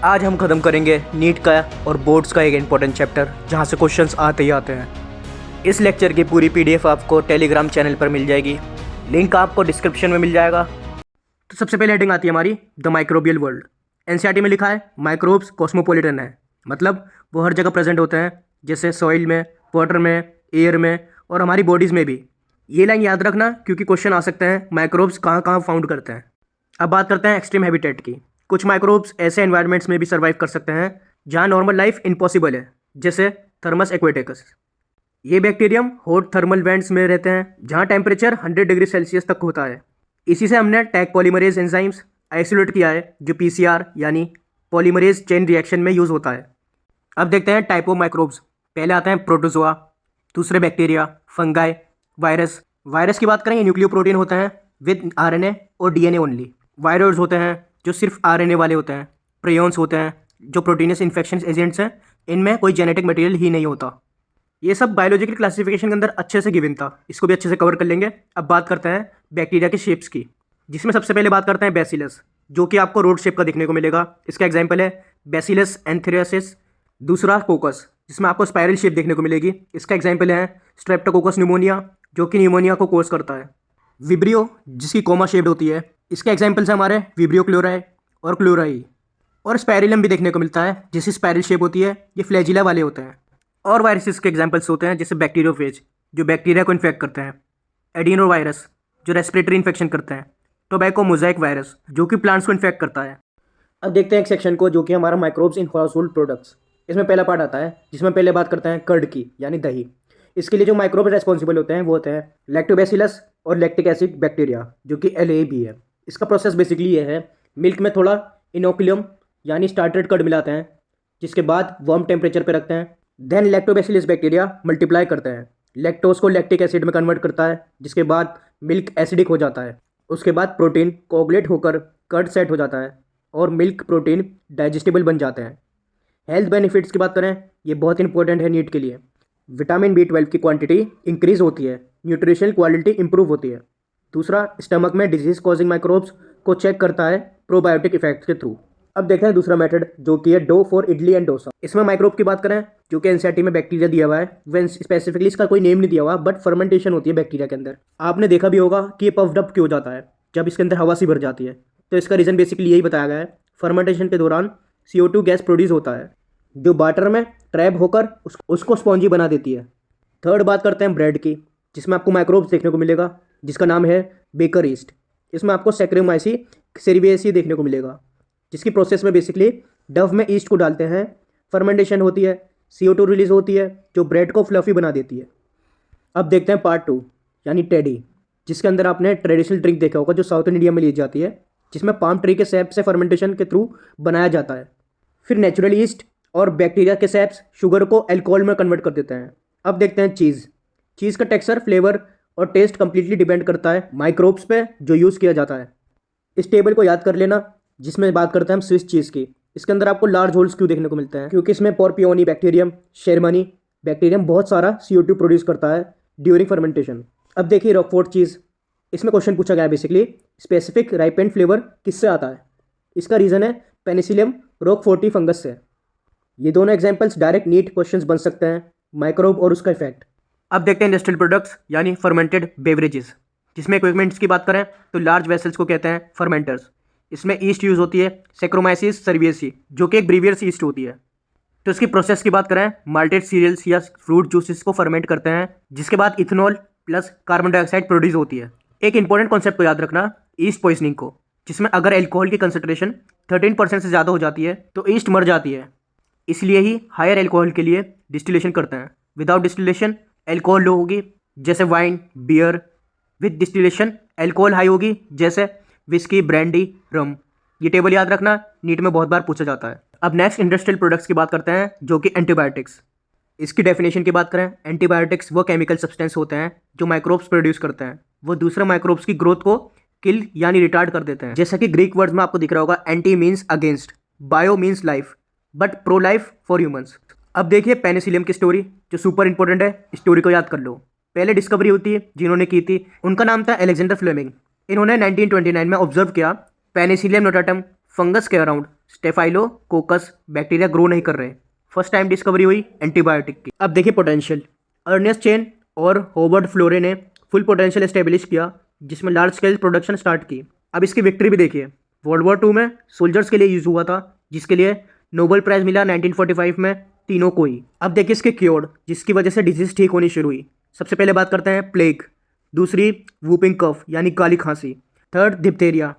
आज हम ख़त्म करेंगे नीट का और बोर्ड्स का एक इम्पोर्टेंट चैप्टर जहाँ से क्वेश्चंस आते ही आते हैं। इस लेक्चर की पूरी पीडीएफ आपको टेलीग्राम चैनल पर मिल जाएगी, लिंक आपको डिस्क्रिप्शन में मिल जाएगा। तो सबसे पहले हेडिंग आती है हमारी द माइक्रोबियल वर्ल्ड। एनसीईआरटी में लिखा है माइक्रोब्स कॉस्मोपॉलिटन है, मतलब वो हर जगह प्रेजेंट होते हैं, जैसे सॉइल में, वाटर में, एयर में और हमारी बॉडीज़ में भी। ये लाइन याद रखना क्योंकि क्वेश्चन आ सकते हैं माइक्रोब्स कहाँ कहाँ फाउंड करते हैं। अब बात करते हैं एक्सट्रीम हैबिटेट की। कुछ माइक्रोब्स ऐसे एनवायरनमेंट्स में भी सर्वाइव कर सकते हैं जहाँ नॉर्मल लाइफ इम्पॉसिबल है, जैसे थर्मस एक्वेटिकस। ये बैक्टीरियम हॉट थर्मल वेंट्स में रहते हैं जहाँ टेम्परेचर 100 डिग्री सेल्सियस तक होता है। इसी से हमने टैग पॉलीमरेज एंजाइम्स आइसोलेट किया है, जो पीसीआर यानी पॉलीमरेज चेन रिएक्शन में यूज़ होता है। अब देखते हैं टाइप ऑफ माइक्रोब्स। पहले आते हैं प्रोटोजोआ, दूसरे बैक्टीरिया, फंगाई, वायरस। वायरस की बात करें, ये न्यूक्लियोप्रोटीन होते हैं विद आरएनए और डीएनए ओनली। वायरस होते हैं जो सिर्फ आरएनए वाले होते हैं। प्रियॉन्स होते हैं जो प्रोटीनस इन्फेक्शन एजेंट्स हैं, इनमें कोई जेनेटिक मटेरियल ही नहीं होता। ये सब बायोलॉजिकल क्लासिफिकेशन के अंदर अच्छे से गिवन था, इसको भी अच्छे से कवर कर लेंगे। अब बात करते हैं बैक्टीरिया के शेप्स की, जिसमें सबसे पहले बात करते हैं बैसिलस, जो कि आपको रोड शेप का देखने को मिलेगा। इसका एग्जाम्पल है बैसिलस एंथ्रेसिस। दूसरा कोकस, जिसमें आपको स्पाइरल शेप देखने को मिलेगी। इसका एग्जाम्पल है स्ट्रेप्टोकोकस न्यूमोनिया, जो कि न्यूमोनिया को कोज करता है। विब्रियो, जिसकी कोमा शेप्ड होती है, इसके एग्जाम्पल्स हैं हमारे विब्रियो क्लोराई और क्लोराई। और स्पाइरिलम भी देखने को मिलता है, जिसकी स्पाइरल शेप होती है। ये फ्लैजिला वाले होते हैं। और वायरसेस के एग्जाम्पल्स होते हैं जैसे बैक्टीरियोफेज, जो बैक्टीरिया को इन्फेक्ट करते हैं। एडिनो वायरस, जो रेस्पिरेटरी इन्फेक्शन करते हैं। टोबैको मोजाइक वायरस, जो कि प्लांट्स को इन्फेक्ट करता है। अब देखते हैं एक सेक्शन को, जो कि हमारा माइक्रोब्स इन हाउसहोल्ड प्रोडक्ट्स। इसमें पहला पार्ट आता है जिसमें पहले बात करते हैं कर्ड की, यानी दही। इसके लिए जो माइक्रोब रेस्पॉन्सिबल होते हैं वो होते हैं लैक्टोबैसिलस और लैक्टिक एसिड बैक्टीरिया, जो कि LAB है। इसका प्रोसेस बेसिकली ये है, मिल्क में थोड़ा इनोकुलम यानी स्टार्टेड कर्ड मिलाते हैं, जिसके बाद वार्म टेम्परेचर पे रखते हैं। देन लैक्टोबैसिलस बैक्टीरिया मल्टीप्लाई करते हैं, लैक्टोज को लैक्टिक एसिड में कन्वर्ट करता है, जिसके बाद मिल्क एसिडिक हो जाता है। उसके बाद प्रोटीन कोगुलेट होकर कर्ड सेट हो जाता है और मिल्क प्रोटीन डाइजेस्टिबल बन जाते हैं। हेल्थ बेनिफिट्स की बात करें, ये बहुत इंपॉर्टेंट है नीट के लिए। विटामिन B12 की क्वांटिटी इंक्रीज होती है, न्यूट्रिशनल क्वालिटी इंप्रूव होती है। दूसरा, स्टमक में डिजीज कॉजिंग माइक्रोब्स को चेक करता है प्रोबायोटिक इफेक्ट के थ्रू। अब देखते हैं दूसरा मेथड, जो कि है dough for idli and dosa. इसमें माइक्रोब की बात करें, जो कि एनसीईआरटी में बैक्टीरिया दिया हुआ है, वह स्पेसिफिकली इसका कोई नेम नहीं दिया हुआ, बट फर्मेंटेशन होती है बैक्टीरिया के अंदर। आपने देखा भी होगा कि ये पफ्ड अप क्यों हो जाता है जब इसके अंदर हवा सी भर जाती है। तो इसका रीज़न बेसिकली यही बताया गया है, फर्मेंटेशन के दौरान CO2 गैस प्रोड्यूस होता है, जो वाटर में ट्रैप होकर उसको स्पॉन्जी बना देती है। थर्ड बात करते हैं ब्रेड की, जिसमें आपको माइक्रोब्स देखने को मिलेगा, जिसका नाम है बेकर ईस्ट। इसमें आपको सैक्रोमाइसी सेरिवेसी देखने को मिलेगा, जिसकी प्रोसेस में बेसिकली डव में ईस्ट को डालते हैं, फर्मेंटेशन होती है, CO2 रिलीज होती है, जो ब्रेड को फ्लफी बना देती है। अब देखते हैं पार्ट 2, यानी टेडी, जिसके अंदर आपने ट्रेडिशनल ड्रिंक देखा होगा जो साउथ इंडिया में ली जाती है, जिसमें पाम ट्री के सैप से फर्मेंटेशन के थ्रू बनाया जाता है। फिर नेचुरल ईस्ट और बैक्टीरिया के सैप्स शुगर को अल्कोहल में कन्वर्ट कर देते हैं। अब देखते हैं चीज़। चीज़ का टेक्सचर, फ्लेवर और टेस्ट कंप्लीटली डिपेंड करता है माइक्रोब्स पे जो यूज़ किया जाता है। इस टेबल को याद कर लेना, जिसमें बात करते हैं हम स्विस चीज़ की। इसके अंदर आपको लार्ज होल्स क्यों देखने को मिलते हैं, क्योंकि इसमें पोरपियोनी बैक्टीरियम, शेरमनी बैक्टीरियम बहुत सारा CO2 प्रोड्यूस करता है ड्यूरिंग फर्मेंटेशन। अब देखिए रॉकफोर्ट चीज़। इसमें क्वेश्चन पूछा गया है बेसिकली, स्पेसिफिक राइपेंड फ्लेवर किससे आता है। इसका रीज़न है पेनिसिलियम रोकफोर्टी फंगस से। ये दोनों एग्जाम्पल्स डायरेक्ट नीट क्वेश्चंस बन सकते हैं, माइक्रोब और उसका इफेक्ट। अब देखते हैं इंडस्ट्रियल प्रोडक्ट्स, यानी फर्मेंटेड बेवरेजेस। जिसमें इक्विपमेंट्स की बात करें तो लार्ज वेसल्स को कहते हैं फर्मेंटर्स। इसमें ईस्ट यूज़ होती है, सैक्रोमाइसिस सर्वियसी, जो कि एक ब्रीवियर्स ईस्ट होती है। तो इसकी प्रोसेस की बात करें, माल्टेड सीरियल्स या फ्रूट जूसेस को फर्मेंट करते हैं, जिसके बाद ethanol plus carbon dioxide produce होती है। एक इंपॉर्टेंट कॉन्सेप्ट को याद रखना, ईस्ट पॉइजनिंग को, जिसमें अगर एल्कोहल की कंसंट्रेशन 13% से ज़्यादा हो जाती है तो ईस्ट मर जाती है। इसलिए ही हायर एल्कोहल के लिए डिस्टिलेशन करते हैं। विदाउट डिस्टिलेशन एल्कोहल लो होगी, जैसे wine, beer. With distillation alcohol high होगी, जैसे विस्की, ब्रांडी, रम। ये टेबल याद रखना, नीट में बहुत बार पूछा जाता है। अब नेक्स्ट इंडस्ट्रियल प्रोडक्ट्स की बात करते हैं, जो कि एंटीबायोटिक्स। इसकी डेफिनेशन की बात करें, एंटीबायोटिक्स वो केमिकल सब्सटेंस होते हैं जो माइक्रोब्स प्रोड्यूस करते हैं। वो दूसरे माइक्रोब्स की ग्रोथ को किल यानी रिटार्ड कर देते हैं। जैसा कि ग्रीक वर्ड्स में आपको दिख रहा होगा, anti means against, bio means life, but pro life for humans. अब देखिए पेनिसिलियम की स्टोरी, जो सुपर इंपॉर्टेंट है। स्टोरी को याद कर लो। पहले डिस्कवरी होती है जिन्होंने की थी, उनका नाम था अलेक्जेंडर फ्लेमिंग। इन्होंने 1929 में ऑब्जर्व किया पेनिसिलियम नोटाटम फंगस के अराउंड स्टेफाइलोकोकस बैक्टीरिया ग्रो नहीं कर रहे। फर्स्ट टाइम डिस्कवरी हुई एंटीबायोटिक की। अब देखिए पोटेंशियल। अर्नेस्ट चेन और होवर्ड फ्लोरे ने फुल पोटेंशियल एस्टेब्लिश किया, जिसमें लार्ज स्केल प्रोडक्शन स्टार्ट की। अब इसकी विक्ट्री भी देखिए। वर्ल्ड वॉर 2 में सोल्जर्स के लिए यूज़ हुआ था, जिसके लिए नोबेल प्राइज़ मिला 1945 में तीनों को ही। अब देखिए इसके क्योर, जिसकी वजह से डिजीज़ ठीक होनी शुरू हुई। सबसे पहले बात करते हैं प्लेग, दूसरी वूपिंग कफ यानी काली खांसी, थर्ड डिप्थेरिया,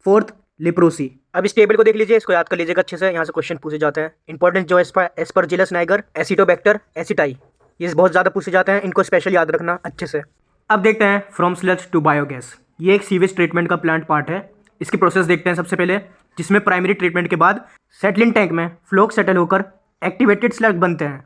फोर्थ लेप्रोसी। अब इस टेबल को देख लीजिए, इसको याद कर लीजिएगा अच्छे से, यहाँ से क्वेश्चन पूछे जाते हैं इंपॉर्टेंट, जो एस्परजिलस नाइगर, एसिटोबैक्टर, एसिटाई, ये बहुत ज़्यादा पूछे जाते हैं, इनको स्पेशल याद रखना अच्छे से। अब देखते हैं फ्रॉम स्लज टू बायोगैस। ये एक सीवेज ट्रीटमेंट का प्लांट पार्ट है। इसकी प्रोसेस देखते हैं सबसे पहले, जिसमें प्राइमरी ट्रीटमेंट के बाद सेटलिंग टैंक में फ्लोक सेटल होकर एक्टिवेटेड स्लग बनते हैं।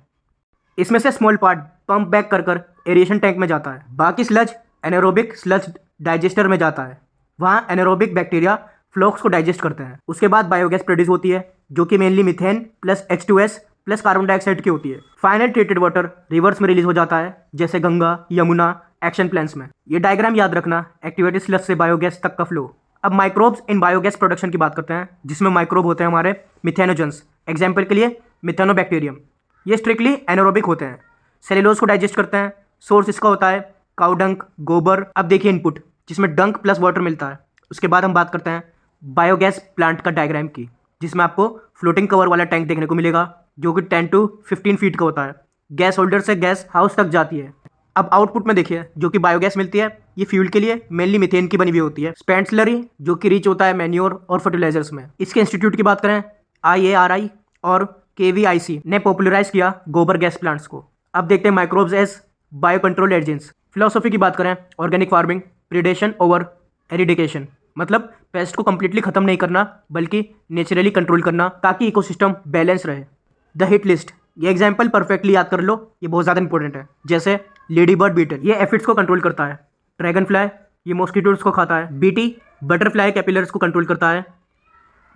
इसमें से स्मॉल पार्ट पंप बैक कर एरिएशन टैंक में जाता है। बाकी स्लज एनारोबिक स्लज डाइजेस्टर में जाता है। वहाँ एनारोबिक बैक्टीरिया फ्लोक्स को डाइजेस्ट करते हैं। उसके बाद बायोगैस प्रोड्यूस होती है, जो कि mainly methane plus H2S plus carbon dioxide की होती है। फाइनल ट्रीटेड वाटर रिवर्स में रिलीज हो जाता है, जैसे गंगा, यमुना, एक्शन प्लान्स में। ये डायग्राम याद रखना, एक्टिवेटेड स्लज से बायोगैस तक का फ्लो। अब माइक्रोब्स इन बायोगैस प्रोडक्शन की बात करते हैं, जिसमें माइक्रोब होते हैं हमारे मिथेनोजेंस। एग्जाम्पल के लिए मिथेनोबैक्टीरियम। ये स्ट्रिक्टली एनारोबिक होते हैं, सेलुलोज को डाइजेस्ट करते हैं। सोर्स इसका होता है काउ डंक, गोबर। अब देखिए इनपुट, जिसमें डंक प्लस वाटर मिलता है। उसके बाद हम बात करते हैं बायोगैस प्लांट का डायग्राम की, जिसमें आपको फ्लोटिंग कवर वाला टैंक देखने को मिलेगा, जो कि 10 to 15 फीट का होता है। गैस होल्डर से गैस हाउस तक जाती है। अब आउटपुट में देखिए, जो कि बायोगैस मिलती है, ये फ्यूल के लिए मेनली मीथेन की बनी हुई होती है। स्पेंट स्लरी, जो कि रिच होता है मैन्योर और फर्टिलाइजर्स में। इसके इंस्टीट्यूट की बात करें, IARI और KVIC ने पॉपुलराइज किया गोबर गैस प्लांट्स को। अब देखते हैं microbes as bio control agents. Philosophy की बात करें, organic farming, predation over eradication, मतलब पेस्ट को कंप्लीटली खत्म नहीं करना, बल्कि नेचुरली कंट्रोल करना, ताकि इकोसिस्टम बैलेंस रहे। द हिट लिस्ट, ये एग्जाम्पल परफेक्टली याद कर लो, ये बहुत ज़्यादा इंपॉर्टेंट है। जैसे लेडी बर्ड बीटल, ये एफिड्स को कंट्रोल करता है। ड्रैगन फ्लाई, ये मॉस्किटोज को खाता है। बीटी बटरफ्लाई कैपिलर्स को कंट्रोल करता है।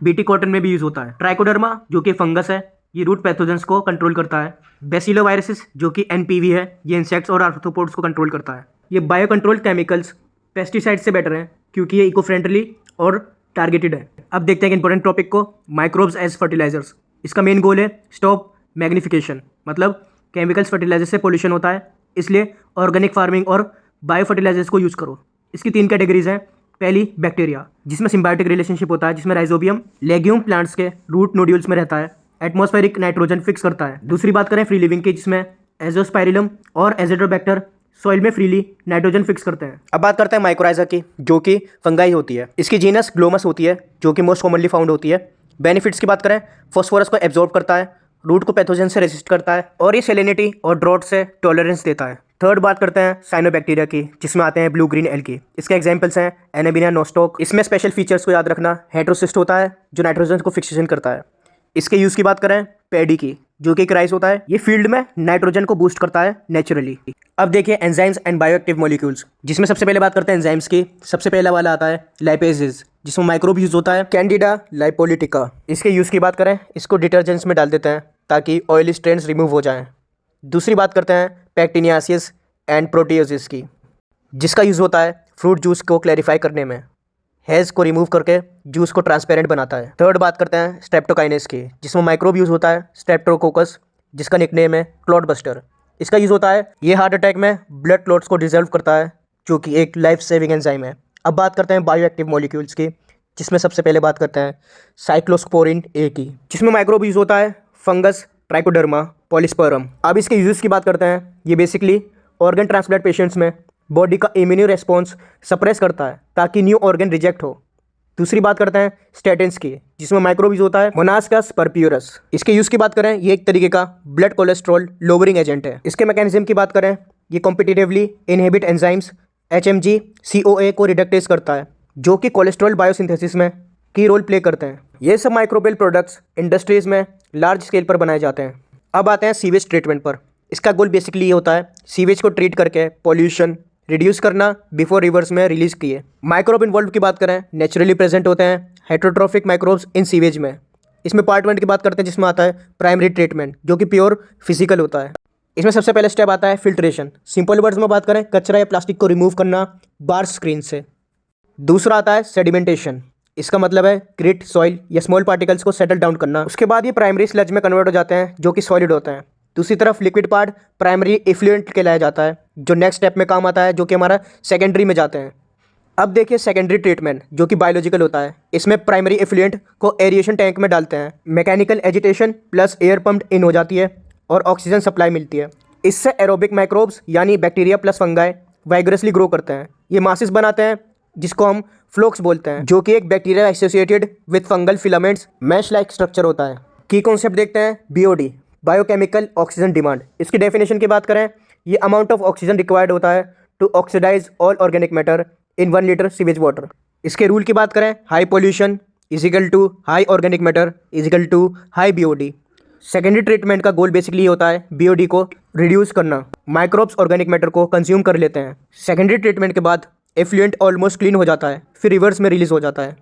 बीटी कॉटन में भी यूज़ होता है। ट्राइकोडर्मा, जो कि फंगस है, ये रूट पैथोजेंस को कंट्रोल करता है। बेसिलोवायरसिस, जो कि NPV है, ये इंसेक्ट्स और आर्थ्रोपोड्स को कंट्रोल करता है। ये बायो कंट्रोल केमिकल्स पेस्टिसाइड से बेटर हैं, क्योंकि ये इको फ्रेंडली और टारगेटेड है। अब देखते हैं इंपॉर्टेंट टॉपिक को, माइक्रोब्स एज फर्टिलाइजर्स। इसका मेन गोल है स्टॉप मैग्निफिकेशन, मतलब केमिकल्स फर्टिलाइजर से पोल्यूशन होता है, इसलिए ऑर्गेनिक फार्मिंग और बायो फर्टिलाइजर्स को यूज़ करो। इसकी 3 कैटेगरीज हैं। पहली बैक्टीरिया, जिसमें सिम्बायोटिक रिलेशनशिप होता है, जिसमें राइजोबियम लेग्यूम प्लांट्स के रूट नोड्यूल्स में रहता है, एटमॉस्फेरिक नाइट्रोजन फिक्स करता है। दूसरी बात करें फ्री लिविंग की, जिसमें एजोस्पाइरिलम और एजिडोबैक्टर सॉइल में फ्रीली नाइट्रोजन फिक्स करते हैं। अब बात करते हैं माइक्रोराइजा की, जो कि फंगाई होती है। इसकी जीनस ग्लोमस होती है, जो कि मोस्ट कॉमनली फाउंड होती है। बेनिफिट्स की बात करें, फॉस्फोरस को एब्जॉर्ब करता है, रूट को पैथोजन से रेसिस्ट करता है, और ये सेलिनिटी और ड्रॉट से टॉलरेंस देता है। थर्ड बात करते हैं साइनोबैक्टीरिया की, जिसमें आते हैं ब्लू ग्रीन एल्गी। इसके एग्जांपल्स हैं एनाबिना नोस्टॉक। इसमें स्पेशल फीचर्स को याद रखना, हेटेरोसिस्ट होता है, जो नाइट्रोजन को फिक्सेशन करता है। इसके यूज़ की बात करें पैडी की, जो कि एक राइस होता है, ये फील्ड में नाइट्रोजन को बूस्ट करता है नेचुरली। अब देखिए एंजाइम्स एंड बायोएक्टिव मॉलिक्यूल्स, जिसमें सबसे पहले बात करते हैं एंजाइम्स की। सबसे पहला वाला आता है लाइपेजेस, जिसमें माइक्रोब यूज़ होता है, कैंडिडा लाइपोलिटिका। इसके यूज़ की बात करें, इसको डिटर्जेंट्स में डाल देते हैं ताकि ऑयली स्ट्रेन्स रिमूव हो जाएं। दूसरी बात करते हैं पैक्टिनियासिस एंड प्रोटियोसिस की, जिसका यूज़ होता है फ्रूट जूस को क्लैरिफाई करने में, हेज़ को रिमूव करके जूस को ट्रांसपेरेंट बनाता है। थर्ड बात करते हैं स्ट्रेप्टोकाइनेस की, जिसमें माइक्रोब यूज़ होता है स्ट्रेप्टोकोकस, जिसका निकनेम है क्लॉट बस्टर। इसका यूज़ होता है, ये हार्ट अटैक में ब्लड क्लॉट्स को डिजॉल्व करता है, जो कि एक लाइफ सेविंग एंजाइम है। अब बात करते हैं बायोएक्टिव मॉलिक्यूल्स की, जिसमें सबसे पहले बात करते हैं साइक्लोस्पोरिन ए की, जिसमें माइक्रोब यूज़ होता है फंगस ट्राइकोडर्मा पॉलिस्पर्म। अब इसके यूज़ की बात करते हैं, ये बेसिकली ऑर्गन ट्रांसप्लांट पेशेंट्स में बॉडी का इम्यून रेस्पॉन्स सप्रेस करता है, ताकि न्यू ऑर्गन रिजेक्ट हो। दूसरी बात करते हैं स्टेटिन्स की, जिसमें माइक्रोब यूज होता है मोनास्कस परप्यूरस। इसके यूज़ की बात करें, ये एक तरीके का ब्लड कोलेस्ट्रॉल लोअरिंग एजेंट है। इसके मैकेनिज्म की बात करें, ये competitively inhibit enzymes HMG CoA को रिडक्टेज करता है, जो कि कोलेस्ट्रॉल बायोसिंथेसिस में की रोल प्ले करते हैं। ये सब माइक्रोबियल प्रोडक्ट्स इंडस्ट्रीज़ में लार्ज स्केल पर बनाए जाते हैं। अब आते हैं सीवेज ट्रीटमेंट पर। इसका गोल बेसिकली ये होता है सीवेज को ट्रीट करके पॉल्यूशन रिड्यूस करना बिफोर रिवर्स में रिलीज किए। माइक्रोब इन्वॉल्व की बात करें, नेचुरली प्रेजेंट होते हैं हेटरोट्रोफिक माइक्रोब्स इन सीवेज में। इसमें पार्ट 1 की बात करते हैं, जिसमें आता है प्राइमरी ट्रीटमेंट, जो कि प्योर फिजिकल होता है। इसमें सबसे पहले स्टेप आता है फिल्ट्रेशन। सिंपल वर्ड्स में बात करें, कचरा या प्लास्टिक को रिमूव करना बार स्क्रीन से। दूसरा आता है सेडिमेंटेशन, इसका मतलब है क्रिट सॉइल या स्मॉल पार्टिकल्स को सेटल डाउन करना। उसके बाद ये प्राइमरी स्लज में कन्वर्ट हो जाते हैं जो कि सॉलिड होते हैं। दूसरी तरफ लिक्विड पार्ट प्राइमरी इफ्लुएंट कहलाया जाता है जो नेक्स्ट स्टेप में काम आता है, जो कि हमारा सेकेंडरी में जाते हैं। अब देखिए सेकेंडरी ट्रीटमेंट जो कि बायोलॉजिकल होता है। इसमें प्राइमरी इफ्लुएंट को एरिएशन टैंक में डालते हैं, mechanical agitation plus air pumped in हो जाती है और ऑक्सीजन सप्लाई मिलती है। इससे एरोबिक माइक्रोब्स यानी bacteria plus fungi vigorously grow करते हैं। ये मासिस बनाते हैं जिसको हम फ्लोक्स बोलते हैं, जो कि एक bacteria associated with fungal filaments mesh like structure होता है। की कॉन्सेप्ट देखते हैं बीओडी, बायोकेमिकल ऑक्सीजन डिमांड। इसकी डेफिनेशन की बात करें, ये अमाउंट ऑफ ऑक्सीजन रिक्वायर्ड होता है to oxidise all organic matter in 1 litre sewage water. इसके रूल की बात करें, high pollution is equal to high organic matter is equal to high BOD. Secondary treatment का गोल बेसिकली होता है बीओडी को रिड्यूस करना। माइक्रोब्स ऑर्गेनिक मैटर को कंज्यूम कर लेते हैं। सेकेंडरी ट्रीटमेंट के बाद एफ्लुएंट ऑलमोस्ट क्लीन हो जाता है, फिर रिवर्स में रिलीज हो जाता है।